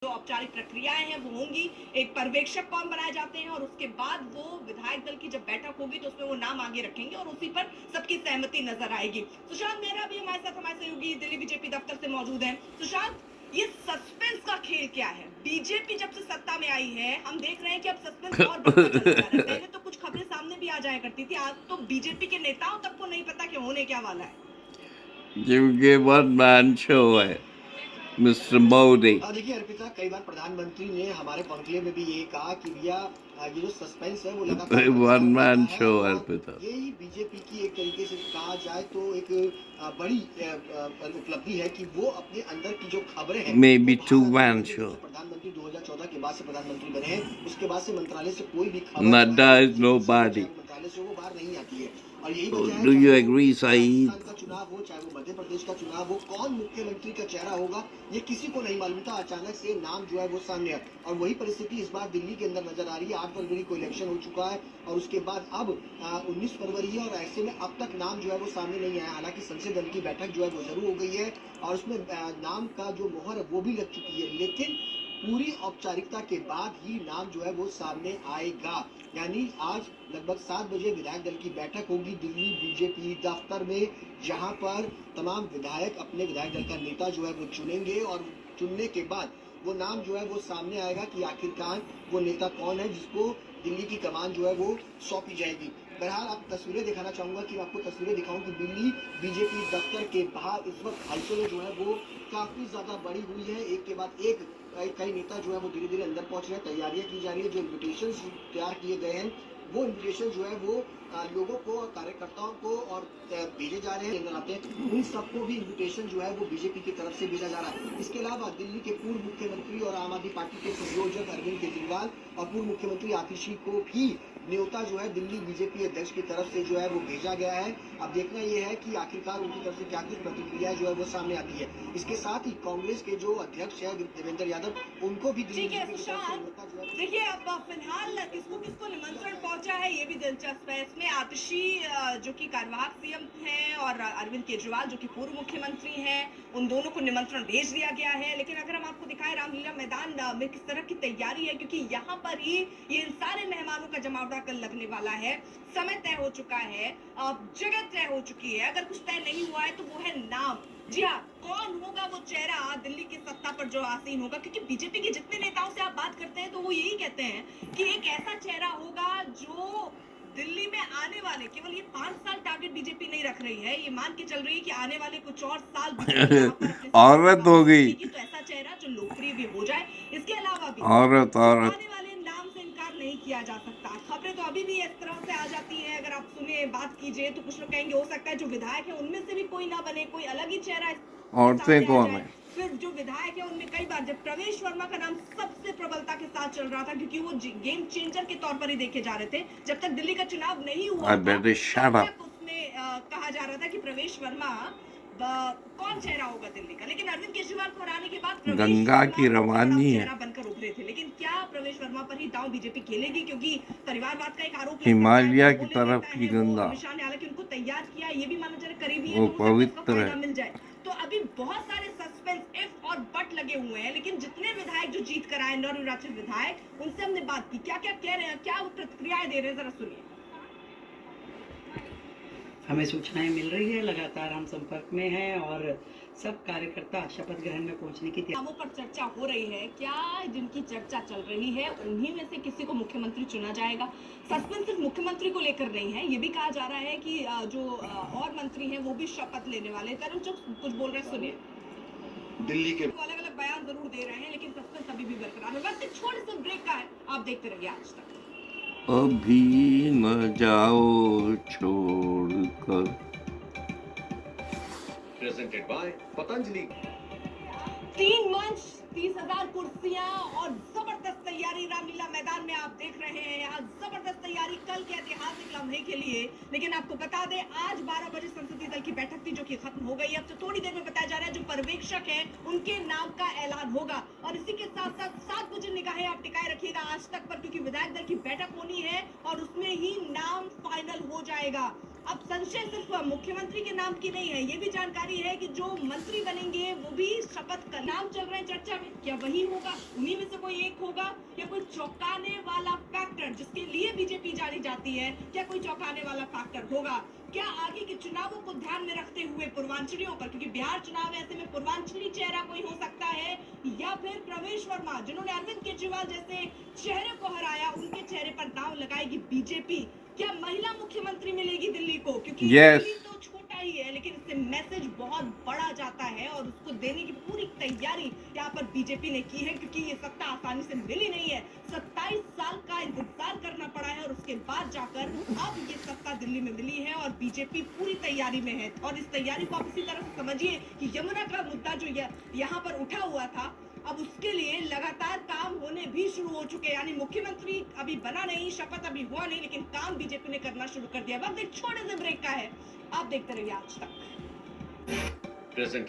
जो औपचारिक प्रक्रियाएं हैं वो होंगी, एक पर्यवेक्षक कौन बनाए जाते हैं और उसके बाद वो विधायक दल की जब बैठक होगी तो उसमें वो नाम आगे रखेंगे और उसी पर सबकी सहमति नजर आएगी। सुशांत मेहरा भी हमारे साथ हमारे सहयोगी दिल्ली बीजेपी दफ्तर से मौजूद हैं। सुशांत, ये सस्पेंस का खेल क्या है? बीजेपी जब से सत्ता में आई है हम देख रहे हैं कि अब सस्पेंस और बढ़ता चला जा रहा है। पहले तो कुछ खबरें सामने भी आ जाया करती थी, आज तो बीजेपी के नेताओं तक को नहीं पता कि होने क्या वाला है। क्योंकि वन मैन शो है मिस्टर मोदी। देखिए अर्पिता, कई बार प्रधानमंत्री ने हमारे कॉन्क्लेव में भी ये कहा कि भैया ये जो सस्पेंस है वो लगातार वन मैन है शो और अर्पिता। यही बीजेपी की एक तरीके से कहा जाए तो एक बड़ी उपलब्धि है कि वो अपने अंदर की जो खबरें हैं maybe two man show. प्रधानमंत्री 2014 के बाद से प्रधानमंत्री बने हैं, उसके बाद से मंत्रालय से कोई भी खबर नड्डा इज नोबॉडी। मंत्रालय से वो बाहर नहीं आती है। और यही वजह है, डू यू चाहे एग्री सईद? राजस्थान का चुनाव हो, चाहे वो मध्य प्रदेश का चुनाव हो, कौन मुख्यमंत्री का चेहरा होगा ये किसी को नहीं मालूम था। अचानक से नाम जो है वो सामने आया और वही परिस्थिति इस बार दिल्ली के अंदर नजर आ रही है। 8 फरवरी को इलेक्शन हो चुका है और उसके बाद अब 19 फरवरी है और ऐसे में अब तक नाम जो है वो सामने नहीं आया। हालांकि संसदीय दल की बैठक जो है वो जरूर हो गई है और उसमें नाम का जो मोहर है वो भी लग चुकी है, लेकिन पूरी औपचारिकता के बाद ही नाम जो है वो सामने आएगा। यानी आज लगभग 7 बजे विधायक दल की बैठक होगी दिल्ली बीजेपी दफ्तर में, जहां पर तमाम विधायक अपने विधायक दल का नेता जो है वो चुनेंगे और चुनने के बाद वो नाम जो है वो सामने आएगा कि आखिरकार वो नेता कौन है जिसको दिल्ली की कमान जो है वो सौंपी जाएगी। बहरहाल आप तस्वीरें दिखाना चाहूंगा कि आपको तस्वीरें दिखाऊं कि दिल्ली बीजेपी दफ्तर के बाहर इस वक्त हलचल जो है वो काफी ज्यादा बड़ी हुई है। एक के बाद एक कई नेता जो है वो धीरे धीरे अंदर पहुंच रहे हैं, तैयारियां की जा रही है। जो इन्विटेशन तैयार किए गए हैं वो इन्विटेशन जो है वो लोगों को और कार्यकर्ताओं को और भेजे जा रहे हैं, आते हैं उन सबको भी इन्विटेशन जो है वो बीजेपी की तरफ से भेजा जा रहा है। इसके अलावा दिल्ली के पूर्व मुख्यमंत्री और आम आदमी पार्टी के संयोजक अरविंद केजरीवाल और पूर्व मुख्यमंत्री आतिशी को भी न्योता जो है दिल्ली बीजेपी अध्यक्ष की तरफ से जो है वो भेजा गया है। अब देखना यह है कि आखिरकार उनकी तरफ से क्या कुछ प्रतिक्रिया जो है वो सामने आती है। इसके साथ ही कांग्रेस के जो अध्यक्ष है देवेंद्र यादव, उनको भी ठीक है सुशांत, देखिए अब फिलहाल किसको किसको निमंत्रण पहुंचा है ये भी दिलचस्प है। इसमें आतिशी जो कि कार्यवाहक सीएम हैं और अरविंद केजरीवाल जो कि पूर्व मुख्यमंत्री हैं, उन दोनों को निमंत्रण भेज दिया गया है। लेकिन अगर हम आपको दिखाएं रामलीला मैदान में किस तरह की तैयारी है, क्योंकि यहाँ पर ही ये इन सारे मेहमानों का जमावड़ा कल लगने वाला है। समय तय हो चुका है, जगह तय हो चुकी है, अगर कुछ तय नहीं हुआ है तो वो है नाम। जी हाँ, कौन होगा वो चेहरा दिल्ली की सत्ता पर जो आसीन होगा, क्योंकि बीजेपी के जितने नेताओं से आप बात करते हैं तो वो यही कहते हैं कि एक ऐसा चेहरा होगा जो दिल्ली में आने वाले केवल ये 5 साल टारगेट बीजेपी नहीं रख रही है, ये मान के चल रही है कि आने वाले कुछ और साल औरत हो गई तो ऐसा चेहरा जो लोकप्रिय भी हो जाए। इसके अलावा भी औरत आने वाले नाम से इनकार नहीं किया जा सकता। खबरें तो अभी भी इस तरह से आ जाती है, अगर आप सुने बात कीजिए तो कुछ लोग कहेंगे हो सकता है जो विधायक है उनमें से भी कोई ना बने, कोई अलग ही चेहरा औरतें कौन है? फिर जो विधायक है उनमें कई बार जब प्रवेश वर्मा का नाम सबसे प्रबलता के साथ चल रहा था, क्योंकि वो गेम चेंजर के तौर पर ही देखे जा रहे थे। जब तक दिल्ली का चुनाव नहीं हुआ उसमें कहा जा रहा था कि प्रवेश वर्मा कौन चेहरा होगा दिल्ली का, लेकिन अरविंद केजरीवाल को हराने के बाद गंगा की रवानी है, बनकर उभरे थे। लेकिन क्या प्रवेश वर्मा पर ही दांव बीजेपी खेलेगी, क्योंकि परिवारवाद का एक आरोप हिमालय की तरफ की गंगा, अमित शाह ने हालांकि उनको तैयार किया, ये भी माना जा रहा करीबी वो पवित्र है। मिल जाए। तो अभी बहुत सारे सस्पेंस इफ और बट लगे हुए हैं, लेकिन जितने विधायक जो जीत कर आए नवनिर्वाचित विधायक, उनसे हमने बात की, क्या क्या कह रहे हैं, क्या प्रतिक्रियाएं दे रहे हैं, जरा सुनिए। हमें सूचनाएं मिल रही है, लगातार हम संपर्क में हैं और सब कार्यकर्ता शपथ ग्रहण में पहुंचने की नामों पर चर्चा हो रही है। क्या जिनकी चर्चा चल रही है उन्हीं में से किसी को मुख्यमंत्री चुना जाएगा? सस्पेंस सिर्फ मुख्यमंत्री को लेकर नहीं है, ये भी कहा जा रहा है कि जो और मंत्री हैं वो भी शपथ लेने वाले। तरुण चुग कुछ बोल रहे, सुनिए। दिल्ली के अलग अलग बयान जरूर दे रहे हैं, लेकिन सस्पेंस अभी भी बरकरार है। बस एक छोटे से ब्रेक का है, आप देखते रहिए आज तक। अभी न जाओ छोड़कर। Presented by Patanjali. 3 मंच, 30,000 कुर्सियां और जबरदस्त तैयारी रामलीला मैदान में आप देख रहे हैं। यहाँ जबरदस्त तैयारी कल के ऐतिहासिक लम्हे के लिए। लेकिन आपको बता दें आज 12 बजे संसदीय दल की बैठक थी जो कि खत्म हो गई। अब तो थोड़ी देर में बताया जा रहा है जो पर्यवेक्षक है उनके नाम का ऐलान होगा। और इसी के साथ साथ 7 बजे निगाहें आप टिकाए रखिएगा आज तक पर, क्योंकि विधायक दल की बैठक होनी है और उसमें ही नाम फाइनल हो जाएगा। अब संशय सिर्फ मुख्यमंत्री के नाम की नहीं है, ये भी जानकारी है कि जो मंत्री बनेंगे वो भी शपथ का नाम चल रहे हैं चर्चा में। क्या वही होगा, उन्हीं में से कोई एक होगा, या कोई चौंकाने वाला फैक्टर जिसके लिए बीजेपी जानी जाती है, क्या कोई चौंकाने वाला फैक्टर होगा? क्या आगे के चुनावों को ध्यान में रखते हुए पूर्वांचलियों पर, क्योंकि बिहार चुनाव ऐसे में पूर्वांचली चेहरा कोई हो सकता है, या फिर प्रवेश वर्मा जिन्होंने अरविंद केजरीवाल जैसे चेहरे को हराया, उनके चेहरे पर दांव लगाएगी बीजेपी? क्या महिला मुख्यमंत्री मिलेगी दिल्ली को? क्योंकि Yes. दिल्ली तो छोटा ही है, लेकिन इससे मैसेज बहुत बड़ा जाता है और उसको देने की पूरी तैयारी यहाँ पर बीजेपी ने की है, क्योंकि ये सत्ता आसानी से मिली नहीं है। 27 साल का इंतजार करना पड़ा है और उसके बाद जाकर अब ये सत्ता दिल्ली में मिली है और बीजेपी पूरी तैयारी में है। और इस तैयारी को आप इसी तरह से समझिए कि यमुना का मुद्दा जो यहाँ पर उठा हुआ था, अब उसके लिए लगातार काम होने भी शुरू हो चुके हैं। यानी मुख्यमंत्री अभी बना नहीं, शपथ अभी हुआ नहीं, लेकिन काम बीजेपी ने करना शुरू कर दिया। वक्त एक छोटे से ब्रेक का है, आप देखते रहिए आज तक। presented